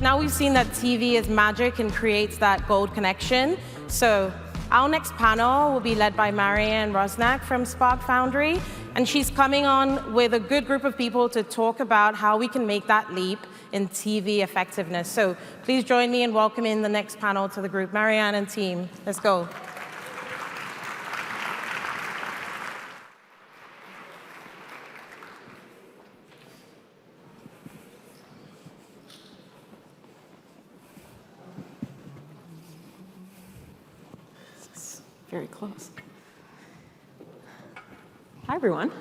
Now we've seen that TV is magic and creates that gold connection. So our next panel will be led by Maryann Rusnak from Foundry, and she's coming on with a good group of people to talk about how we can make that leap in TV effectiveness. So please join me in welcoming the next panel to the group. Maryann and team, let's go. Very close. Hi, everyone.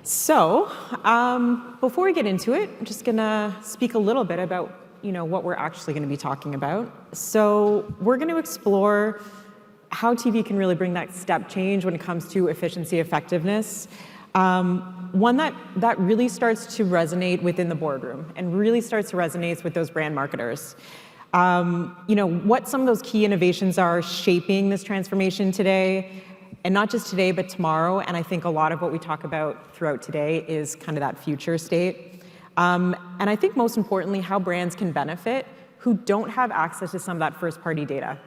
So, before we get into it, I'm just gonna speak a little bit about, what we're actually gonna be talking about. So, we're gonna explore how TV can really bring that step change when it comes to efficiency, effectiveness. One that really starts to resonate within the boardroom and really starts to resonate with those brand marketers. What some of those key innovations are shaping this transformation today, and not just today, but tomorrow. And I think a lot of what we talk about throughout today is kind of that future state. And I think most importantly, how brands can benefit who don't have access to some of that first-party data.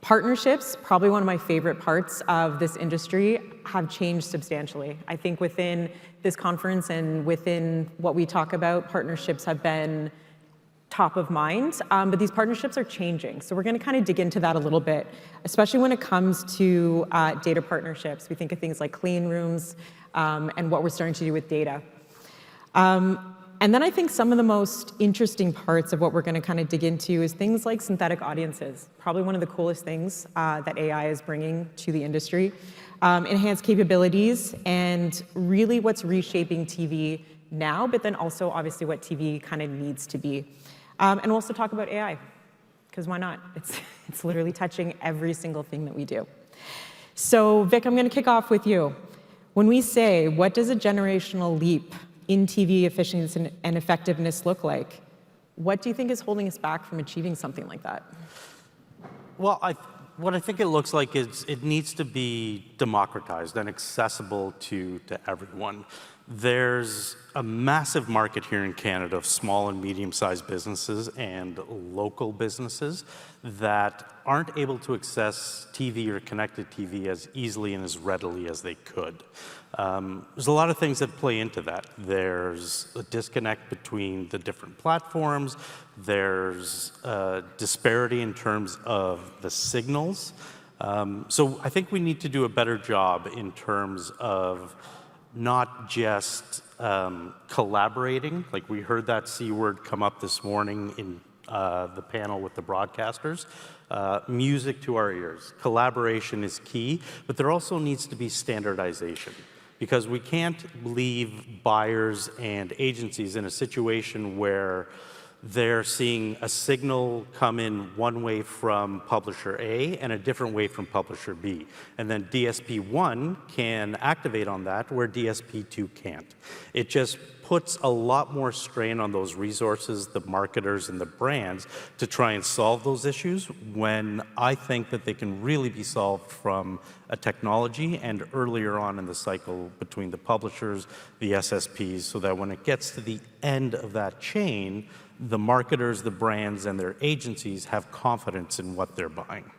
Partnerships, probably one of my favorite parts of this industry, have changed substantially. I think within this conference and within what we talk about, partnerships have been top of mind, but these partnerships are changing. So we're gonna kind of dig into that a little bit, especially when it comes to data partnerships. We think of things like clean rooms and what we're starting to do with data. And then I think some of the most interesting parts of what we're gonna kind of dig into is things like synthetic audiences, probably one of the coolest things that AI is bringing to the industry. Enhanced capabilities, and really what's reshaping TV now, but then also obviously what TV kind of needs to be. And we'll also talk about AI, because why not? It's literally touching every single thing that we do. So Vic, I'm gonna kick off with you. When we say, what does a generational leap in TV efficiency and effectiveness look like? What do you think is holding us back from achieving something like that? Well, what I think it looks like is it needs to be democratized and accessible to everyone. There's a massive market here in Canada of small and medium-sized businesses and local businesses that aren't able to access TV or connected TV as easily and as readily as they could. There's a lot of things that play into that. There's a disconnect between the different platforms. There's a disparity in terms of the signals. So I think we need to do a better job in terms of not just collaborating, like we heard that C word come up this morning in the panel with the broadcasters. Music to our ears. Collaboration is key, but there also needs to be standardization, because we can't leave buyers and agencies in a situation where they're seeing a signal come in one way from publisher A and a different way from publisher B. And then DSP1 can activate on that where DSP2 can't. It just puts a lot more strain on those resources, the marketers and the brands, to try and solve those issues, when I think that they can really be solved from a technology and earlier on in the cycle between the publishers, the SSPs, so that when it gets to the end of that chain, the marketers, the brands, and their agencies have confidence in what they're buying.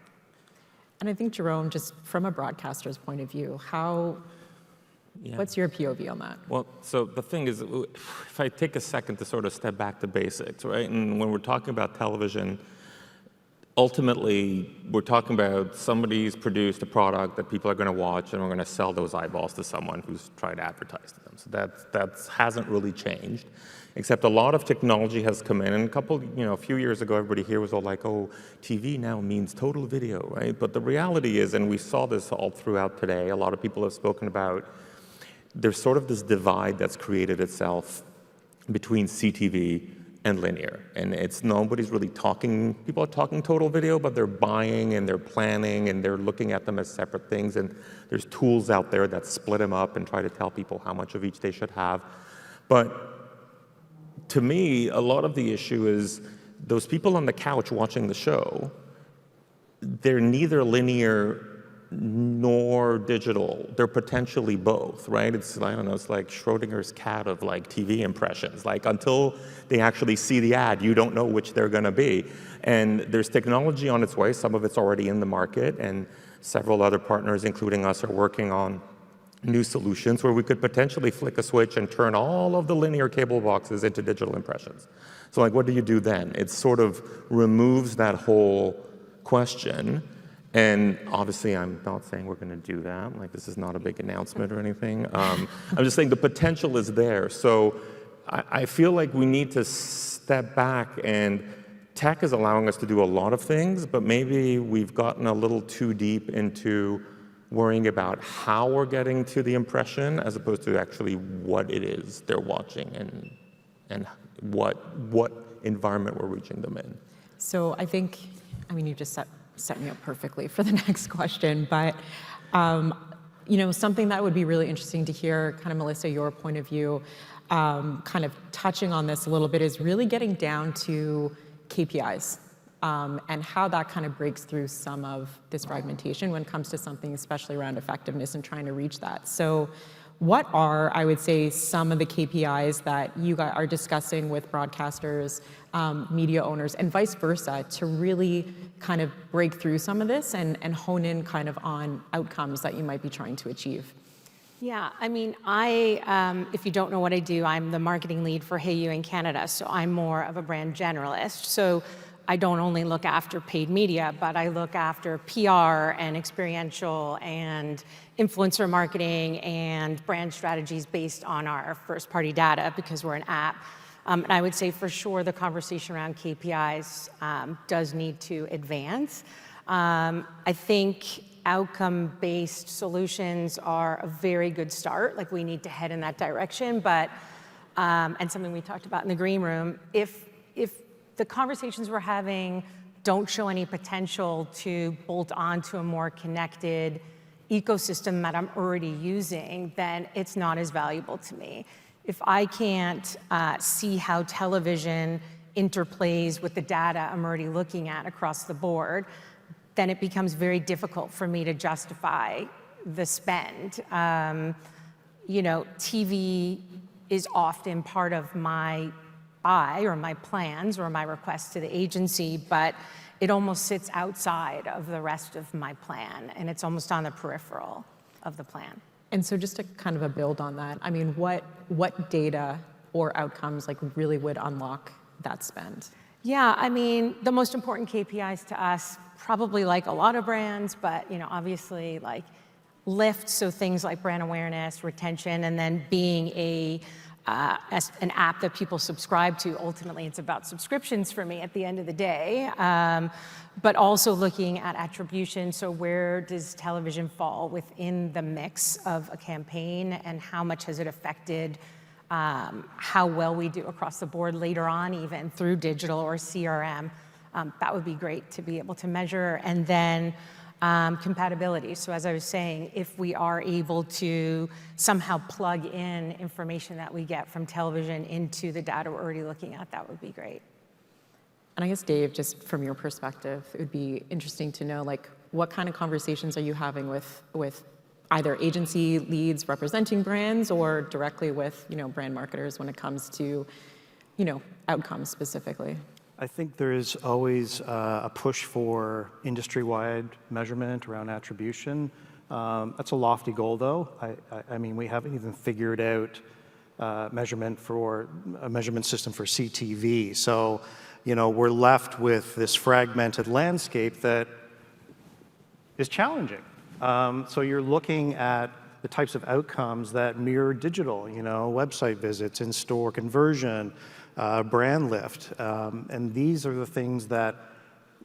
And I think, Jérôme, just from a broadcaster's point of view, what's your POV on that? Well, so the thing is, if I take a second to sort of step back to basics, right? And when we're talking about television, ultimately, we're talking about somebody's produced a product that people are going to watch, and we're going to sell those eyeballs to someone who's trying to advertise to them. So that hasn't really changed, except a lot of technology has come in. And a few years ago, everybody here was all like, oh, TV now means total video, right? But the reality is, and we saw this all throughout today, a lot of people have spoken about, there's sort of this divide that's created itself between CTV and linear. And nobody's really talking, people are talking total video, but they're buying and they're planning and they're looking at them as separate things. And there's tools out there that split them up and try to tell people how much of each they should have. But to me, a lot of the issue is those people on the couch watching the show, they're neither linear nor digital. They're potentially both, right? It's, I don't know, it's like Schrodinger's cat of like TV impressions. Like until they actually see the ad, you don't know which they're gonna be. And there's technology on its way. Some of it's already in the market, and several other partners, including us, are working on new solutions where we could potentially flick a switch and turn all of the linear cable boxes into digital impressions. So like, what do you do then? It sort of removes that whole question. And obviously, I'm not saying we're going to do that. Like, this is not a big announcement or anything. I'm just saying the potential is there. So I feel like we need to step back, and tech is allowing us to do a lot of things, but maybe we've gotten a little too deep into worrying about how we're getting to the impression as opposed to actually what it is they're watching and what environment we're reaching them in. So I think, I mean, you just set me up perfectly for the next question, but you know, something that would be really interesting to hear, kind of Melissa, your point of view, kind of touching on this a little bit, is really getting down to KPIs and how that kind of breaks through some of this fragmentation when it comes to something, especially around effectiveness and trying to reach that. So what are, I would say, some of the KPIs that you guys are discussing with broadcasters, media owners, and vice versa, to really kind of break through some of this and hone in kind of on outcomes that you might be trying to achieve? Yeah, I mean, if you don't know what I do, I'm the marketing lead for Hey You in Canada, so I'm more of a brand generalist. So I don't only look after paid media, but I look after PR and experiential and influencer marketing and brand strategies based on our first-party data because we're an app. And I would say for sure the conversation around KPIs does need to advance. I think outcome-based solutions are a very good start. Like, we need to head in that direction, but, and something we talked about in the green room, if the conversations we're having don't show any potential to bolt on to a more connected ecosystem that I'm already using, then it's not as valuable to me. If I can't see how television interplays with the data I'm already looking at across the board, then it becomes very difficult for me to justify the spend. You know, TV is often part of my buy or my plans or my requests to the agency, but it almost sits outside of the rest of my plan, and it's almost on the peripheral of the plan. And so just to kind of a build on that, I mean, what data or outcomes like really would unlock that spend? Yeah, I mean, the most important KPIs to us, probably like a lot of brands, but you know, obviously like lift, so things like brand awareness, retention, and then being as an app that people subscribe to. Ultimately, it's about subscriptions for me at the end of the day, but also looking at attribution. So where does television fall within the mix of a campaign, and how much has it affected how well we do across the board later on, even through digital or CRM? That would be great to be able to measure. And then compatibility. So as I was saying, if we are able to somehow plug in information that we get from television into the data we're already looking at, that would be great. And I guess, Dave, just from your perspective, it would be interesting to know, like, what kind of conversations are you having with either agency leads representing brands or directly with, you know, brand marketers when it comes to, you know, outcomes specifically? I think there is always a push for industry-wide measurement around attribution. That's a lofty goal, though. I mean, we haven't even figured out a measurement system for CTV. So, you know, we're left with this fragmented landscape that is challenging. So you're looking at the types of outcomes that mirror digital, you know, website visits, in-store conversion, brand lift, and these are the things that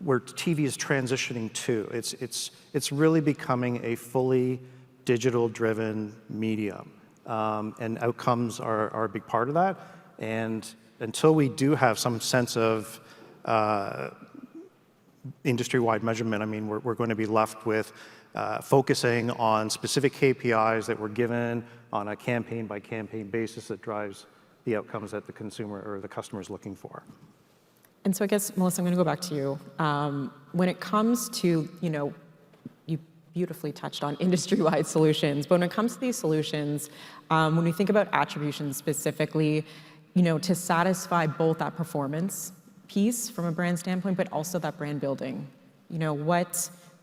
where TV is transitioning to. It's really becoming a fully digital-driven medium, and outcomes are a big part of that. And until we do have some sense of industry-wide measurement, I mean, we're going to be left with focusing on specific KPIs that we're given on a campaign-by-campaign basis that drives the outcomes that the consumer or the customer is looking for. And so I guess, Melissa, I'm going to go back to you. When it comes to, you know, you beautifully touched on industry-wide solutions. But when it comes to these solutions, when we think about attribution specifically, to satisfy both that performance piece from a brand standpoint, but also that brand building,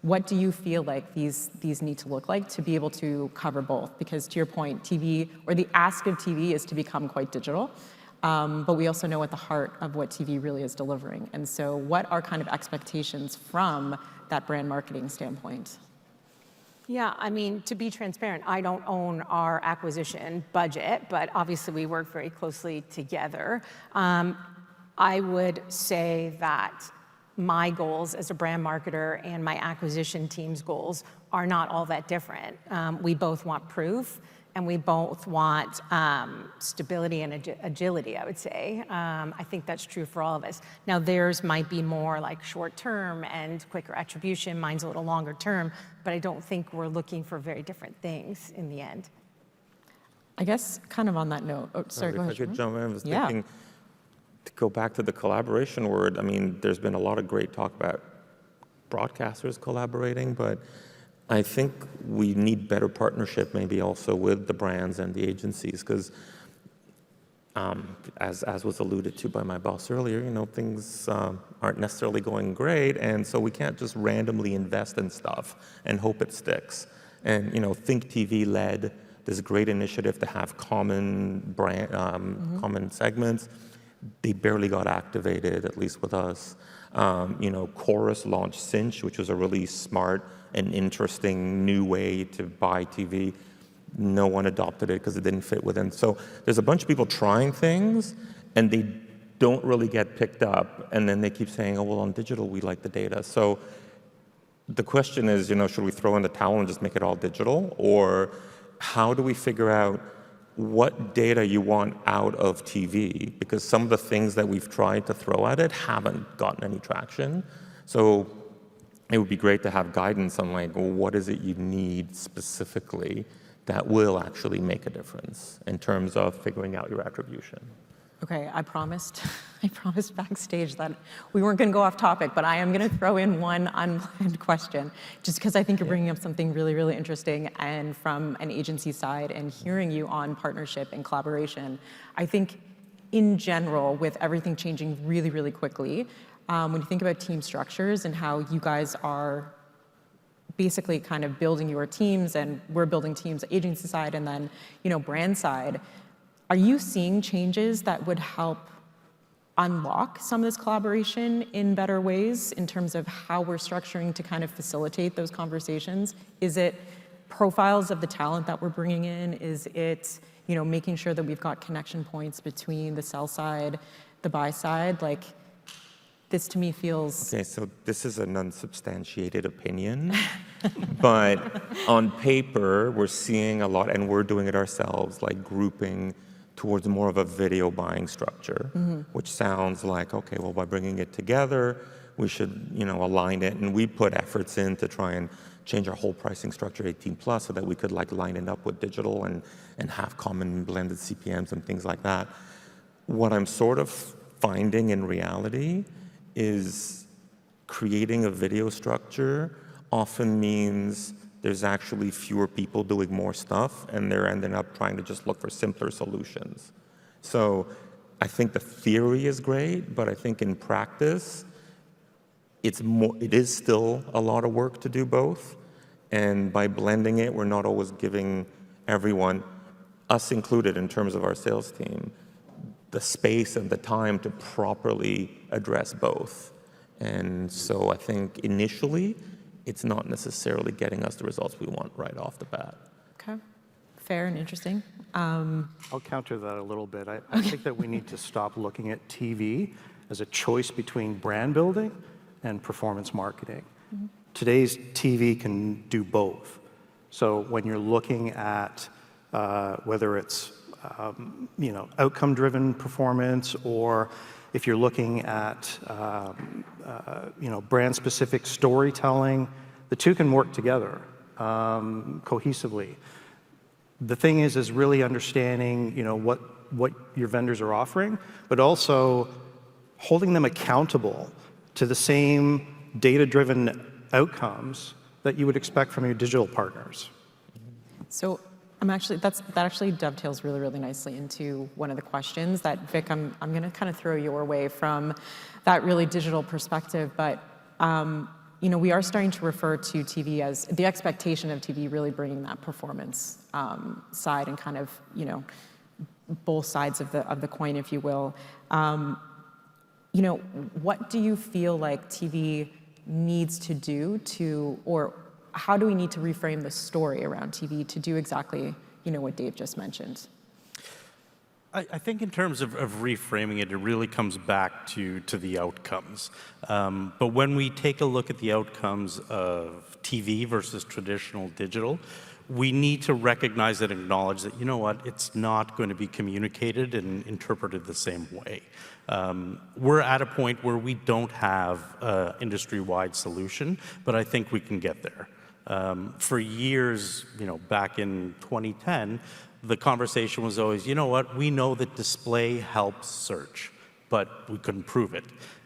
what do you feel like these need to look like to be able to cover both? Because to your point, TV, or the ask of TV, is to become quite digital. But we also know at the heart of what TV really is delivering. And so what are kind of expectations from that brand marketing standpoint? Yeah, I mean, to be transparent, I don't own our acquisition budget, but obviously we work very closely together. I would say that my goals as a brand marketer and my acquisition team's goals are not all that different. We both want proof, and we both want stability and agility, I would say. I think that's true for all of us. Now, theirs might be more like short-term and quicker attribution. Mine's a little longer term, but I don't think we're looking for very different things in the end. I guess kind of on that note, sorry, go ahead. If I could jump in, I was thinking, to go back to the collaboration word, I mean, there's been a lot of great talk about broadcasters collaborating, but I think we need better partnership maybe also with the brands and the agencies, because as was alluded to by my boss earlier, things aren't necessarily going great, and so we can't just randomly invest in stuff and hope it sticks. And Think TV led this great initiative to have common brand, common segments. They barely got activated, at least with us. Chorus launched Cinch, which was a really smart and interesting new way to buy TV. No one adopted it because it didn't fit within. So there's a bunch of people trying things, and they don't really get picked up. And then they keep saying, oh, well, on digital, we like the data. So the question is, should we throw in the towel and just make it all digital? Or how do we figure out what data you want out of TV? Because some of the things that we've tried to throw at it haven't gotten any traction. So it would be great to have guidance on what is it you need specifically that will actually make a difference in terms of figuring out your attribution. Okay, I promised backstage that we weren't going to go off topic, but I am going to throw in one unplanned question, just because I think you're bringing up something really, really interesting. And from an agency side, and hearing you on partnership and collaboration, I think in general, with everything changing really, really quickly, when you think about team structures and how you guys are basically kind of building your teams, and we're building teams agency side and then brand side, are you seeing changes that would help unlock some of this collaboration in better ways in terms of how we're structuring to kind of facilitate those conversations? Is it profiles of the talent that we're bringing in? Is it making sure that we've got connection points between the sell side, the buy side? This to me feels... Okay, so this is an unsubstantiated opinion, but on paper, we're seeing a lot, and we're doing it ourselves, grouping towards more of a video buying structure, which sounds like, okay, well, by bringing it together, we should, align it, and we put efforts in to try and change our whole pricing structure 18+, so that we could line it up with digital and have common blended CPMs and things like that. What I'm sort of finding in reality is creating a video structure often means there's actually fewer people doing more stuff, and they're ending up trying to just look for simpler solutions. So I think the theory is great, but I think in practice, it is still a lot of work to do both. And by blending it, we're not always giving everyone, us included in terms of our sales team, the space and the time to properly address both. And so I think initially, it's not necessarily getting us the results we want right off the bat. Okay, fair and interesting. I'll counter that a little bit. I think that we need to stop looking at TV as a choice between brand building and performance marketing. Today's TV can do both. So when you're looking at whether it's outcome-driven performance, or if you're looking at brand-specific storytelling, the two can work together cohesively. The thing is really understanding what your vendors are offering, but also holding them accountable to the same data-driven outcomes that you would expect from your digital partners. So that actually dovetails really, really nicely into one of the questions that, Vic, I'm going to kind of throw your way from that really digital perspective, but we are starting to refer to TV as the expectation of TV really bringing that performance side and kind of, both sides of the coin, if you will. What do you feel like TV needs to do or how do we need to reframe the story around TV to do exactly, what Dave just mentioned? I think in terms of reframing it, it really comes back to the outcomes. But when we take a look at the outcomes of TV versus traditional digital, we need to recognize and acknowledge that, it's not going to be communicated and interpreted the same way. We're at a point where we don't have an industry-wide solution, but I think we can get there. For years, back in 2010, the conversation was always, we know that display helps search, but we couldn't prove it.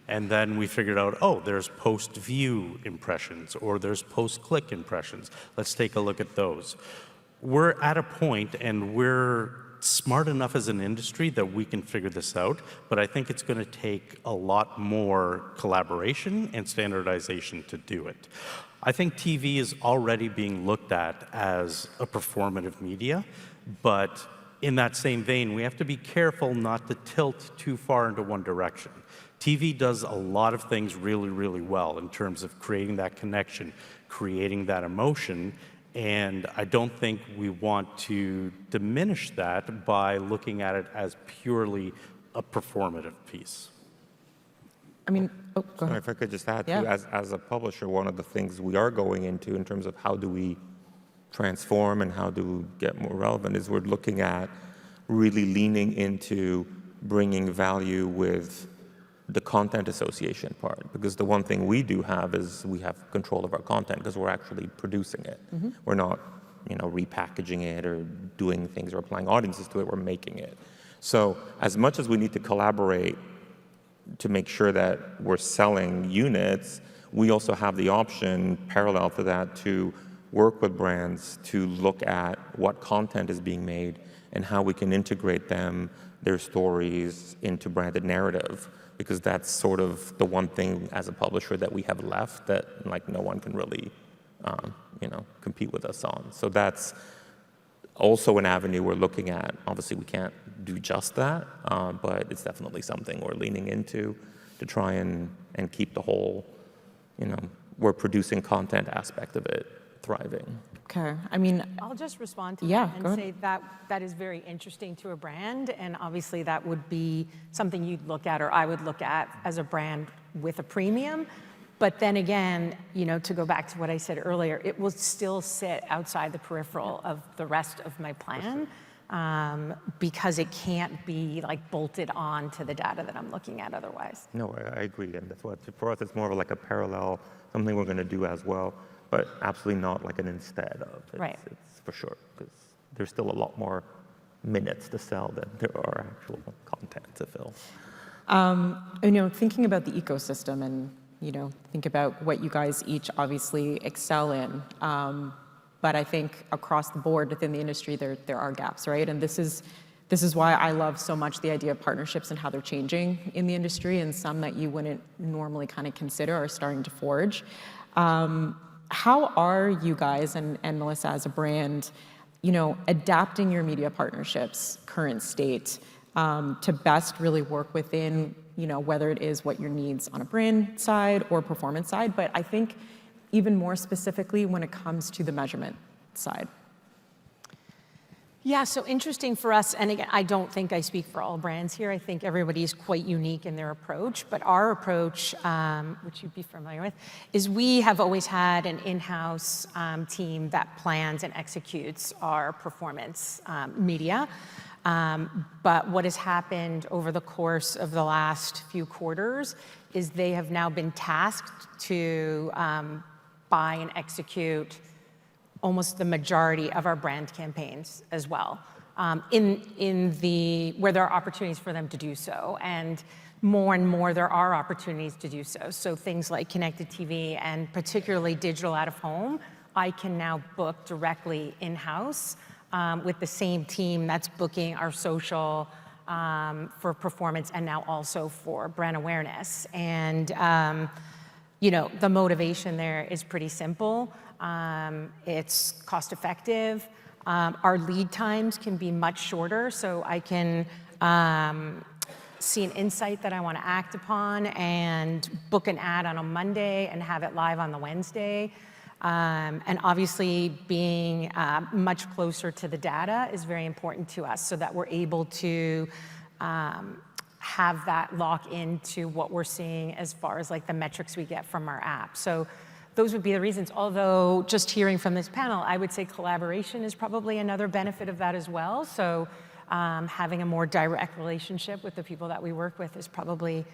And then we figured out, there's post-view impressions or there's post-click impressions. Let's take a look at those. We're at a point and we're smart enough as an industry that we can figure this out, but I think it's going to take a lot more collaboration and standardization to do it. I think TV is already being looked at as a performative media, but in that same vein, we have to be careful not to tilt too far into one direction. TV does a lot of things really, really well in terms of creating that connection, creating that emotion, and I don't think we want to diminish that by looking at it as purely a performative piece. Go ahead. If I could just add, Yeah. too, as a publisher, one of the things we are going into in terms of how do we transform and how do we get more relevant is we're looking at really leaning into bringing value with the content association part, because the one thing we do have is we have control of our content because we're actually producing it. Mm-hmm. We're not, repackaging it or doing things or applying audiences to it, we're making it. So as much as we need to collaborate to make sure that we're selling units, we also have the option parallel to that to work with brands to look at what content is being made and how we can integrate their stories into branded narrative, because that's sort of the one thing as a publisher that we have left that no one can really compete with us on. So that's also an avenue we're looking at. Obviously we can't do just that, but it's definitely something we're leaning into to try and keep the whole, we're producing content aspect of it thriving. Okay, I'll just respond to Yeah, that go and ahead. say that is very interesting to a brand, and obviously that would be something you'd look at or I would look at as a brand with a premium. But then again, to go back to what I said earlier, it will still sit outside the peripheral of the rest of my plan, because it can't be bolted on to the data that I'm looking at otherwise. No, I agree, and that's what, for us it's more of a parallel, something we're going to do as well, but absolutely not an instead of. Right. It's for sure, because there's still a lot more minutes to sell than there are actual content to fill. Thinking about the ecosystem and, think about what you guys each obviously excel in. But I think across the board within the industry, there are gaps, right? And this is why I love so much the idea of partnerships and how they're changing in the industry, and some that you wouldn't normally kind of consider are starting to forge. How are you guys and Melissa as a brand, adapting your media partnerships current state to best really work within, whether it is what your needs on a brand side or performance side, but I think even more specifically when it comes to the measurement side? Yeah, so interesting for us, and again, I don't think I speak for all brands here. I think everybody is quite unique in their approach, but our approach, which you'd be familiar with, is we have always had an in-house team that plans and executes our performance media. But what has happened over the course of the last few quarters is they have now been tasked to buy and execute almost the majority of our brand campaigns as well, where there are opportunities for them to do so. And more there are opportunities to do so. So things like connected TV and particularly digital out of home I can now book directly in-house with the same team that's booking our social for performance and now also for brand awareness. And the motivation there is pretty simple. It's cost effective. Our lead times can be much shorter, so I can see an insight that I want to act upon and book an ad on a Monday and have it live on the Wednesday. And obviously being much closer to the data is very important to us so that we're able to have that lock into what we're seeing as far as like the metrics we get from our app. So those would be the reasons. Although just hearing from this panel, I would say collaboration is probably another benefit of that as well. So having a more direct relationship with the people that we work with is probably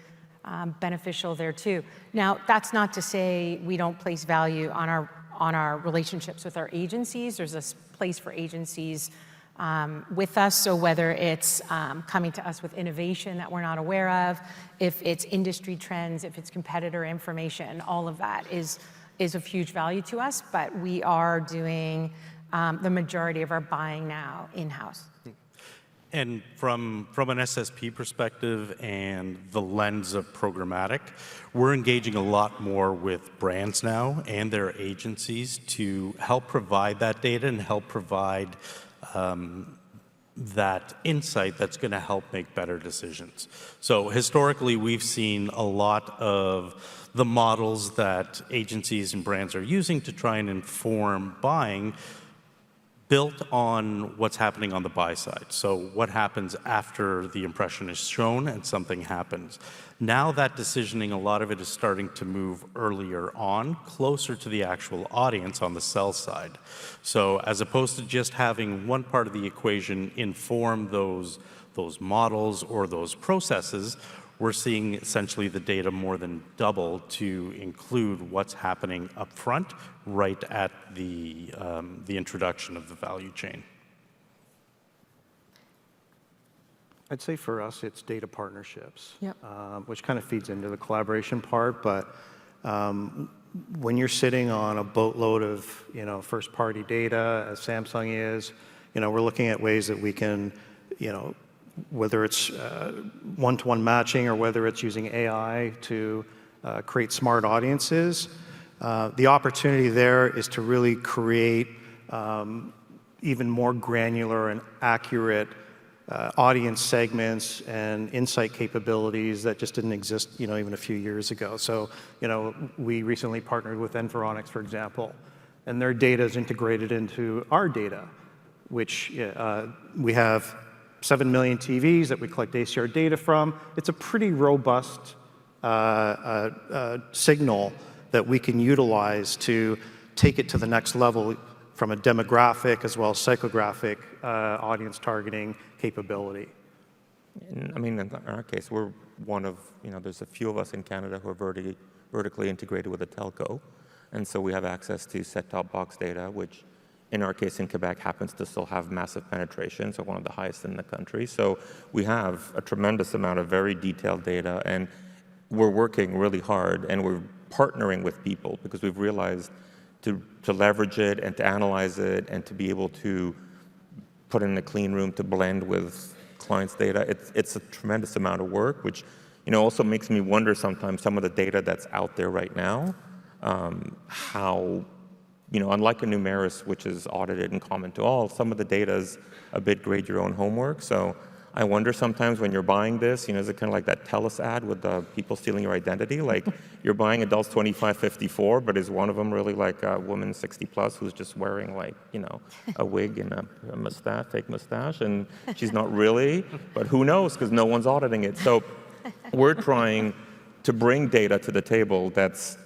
beneficial there too. Now, that's not to say we don't place value on our relationships with our agencies. There's a place for agencies with us. So whether it's coming to us with innovation that we're not aware of, if it's industry trends, if it's competitor information, all of that is of huge value to us. But we are doing the majority of our buying now in-house. And from an SSP perspective and the lens of programmatic, we're engaging a lot more with brands now and their agencies to help provide that data and help provide that insight that's going to help make better decisions. So historically, we've seen a lot of the models that agencies and brands are using to try and inform buying built on what's happening on the buy side. So what happens after the impression is shown and something happens. Now that decisioning, a lot of it is starting to move earlier on, closer to the actual audience on the sell side. So as opposed to just having one part of the equation inform those models or those processes, we're seeing essentially the data more than double to include what's happening up front, right at the introduction of the value chain. I'd say for us, it's data partnerships, Yep. Which kind of feeds into the collaboration part. But when you're sitting on a boatload of first-party data, as Samsung is, we're looking at ways that we can, whether it's one-to-one matching or whether it's using AI to create smart audiences. The opportunity there is to really create even more granular and accurate audience segments and insight capabilities that just didn't exist, even a few years ago. So, we recently partnered with Environics, for example, and their data is integrated into our data, which we have 7 million TVs that we collect ACR data from. It's a pretty robust signal that we can utilize to take it to the next level from a demographic as well as psychographic audience targeting capability. I mean, in our case, we're one of, there's a few of us in Canada who are vertically integrated with a telco. And so we have access to set-top box data, which in our case in Quebec happens to still have massive penetration, so one of the highest in the country. So we have a tremendous amount of very detailed data, and we're working really hard, and we're partnering with people because we've realized to leverage it and to analyze it and to be able to put it in a clean room to blend with clients' data. It's a tremendous amount of work, which also makes me wonder sometimes some of the data that's out there right now, how, unlike a Numeris, which is audited and common to all, some of the data is a bit grade your own homework. So I wonder sometimes when you're buying this, is it kind of like that TELUS ad with the people stealing your identity? Like you're buying adults 25-54, but is one of them really like a woman 60+ who's just wearing like, a wig and a mustache, fake mustache, and she's not really, but who knows because no one's auditing it. So we're trying to bring data to the table that's,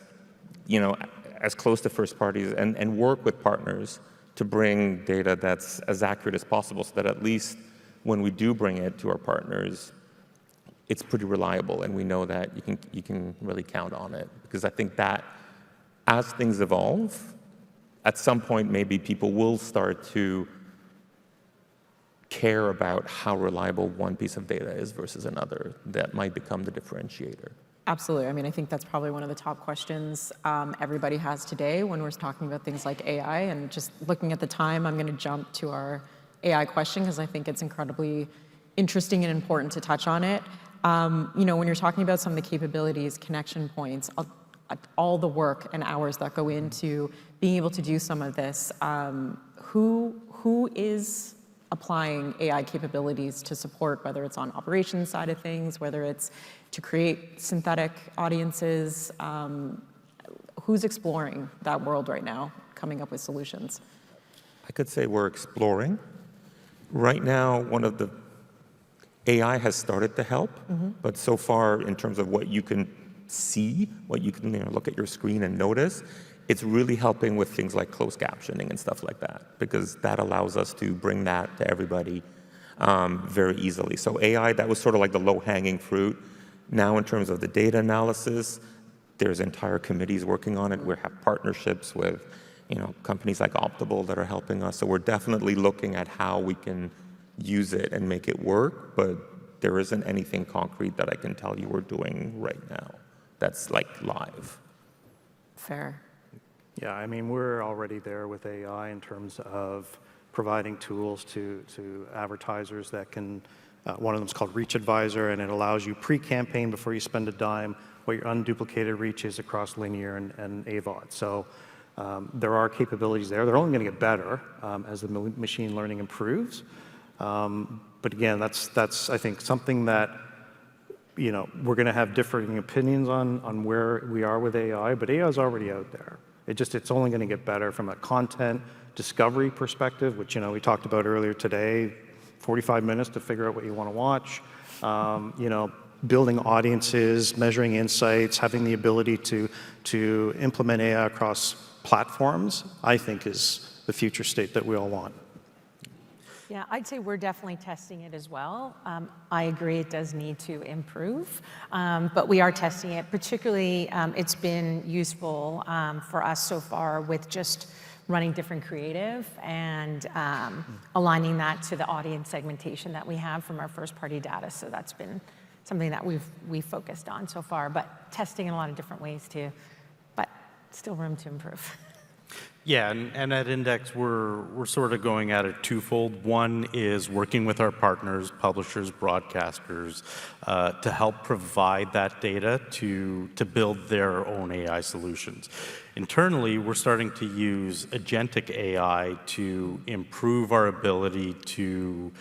as close to first parties and work with partners to bring data that's as accurate as possible so that at least when we do bring it to our partners, it's pretty reliable, and we know that you can really count on it. Because I think that as things evolve, at some point maybe people will start to care about how reliable one piece of data is versus another. That might become the differentiator. Absolutely. I mean, I think that's probably one of the top questions everybody has today when we're talking about things like AI. And just looking at the time, I'm going to jump to our AI question because I think it's incredibly interesting and important to touch on it. You know, when you're talking about some of the capabilities, connection points, all the work and hours that go into being able to do some of this, who is applying AI capabilities to support, whether it's on operations side of things, whether it's to create synthetic audiences, who's exploring that world right now, coming up with solutions? I could say we're exploring. Right now, one of the AI has started to help, but so far in terms of what you can see, what you can look at your screen and notice, it's really helping with things like closed captioning and stuff like that, because that allows us to bring that to everybody very easily. So AI, that was sort of like the low-hanging fruit. Now in terms of the data analysis, there's entire committees working on it. We have partnerships with companies like Optable that are helping us. So we're definitely looking at how we can use it and make it work, but there isn't anything concrete that I can tell you we're doing right now that's like live. Fair. Yeah, I mean, we're already there with AI in terms of providing tools to advertisers that can, one of them is called Reach Advisor, and it allows you pre-campaign before you spend a dime what your unduplicated reach is across linear and AVOD. So there are capabilities there. They're only going to get better as the machine learning improves. But again, that's I think something that we're going to have differing opinions on where we are with AI, but AI is already out there. It's only going to get better from a content discovery perspective, which we talked about earlier today. 45 minutes to figure out what you want to watch. Building audiences, measuring insights, having the ability to implement AI across platforms, I think is the future state that we all want. Yeah, I'd say we're definitely testing it as well. I agree it does need to improve, but we are testing it. Particularly, it's been useful for us so far with just running different creative and aligning that to the audience segmentation that we have from our first-party data. So that's been something that we've focused on so far, but testing in a lot of different ways too, but still room to improve. Yeah, and at Index, we're sort of going at it twofold. One is working with our partners, publishers, broadcasters, to help provide that data to build their own AI solutions. Internally, we're starting to use agentic AI to improve our ability to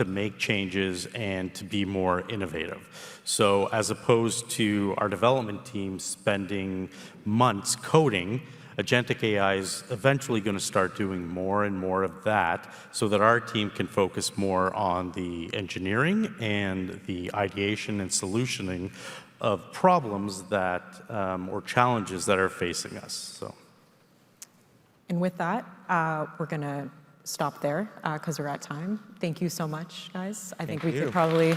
make changes and to be more innovative. So as opposed to our development team spending months coding, agentic AI is eventually going to start doing more and more of that so that our team can focus more on the engineering and the ideation and solutioning of problems that, or challenges that are facing us. So. And with that, we're going to stop there because we're at time. Thank you so much, guys. I think we could probably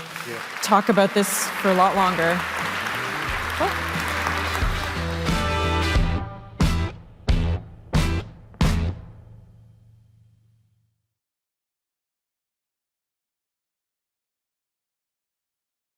talk about this for a lot longer. Oh.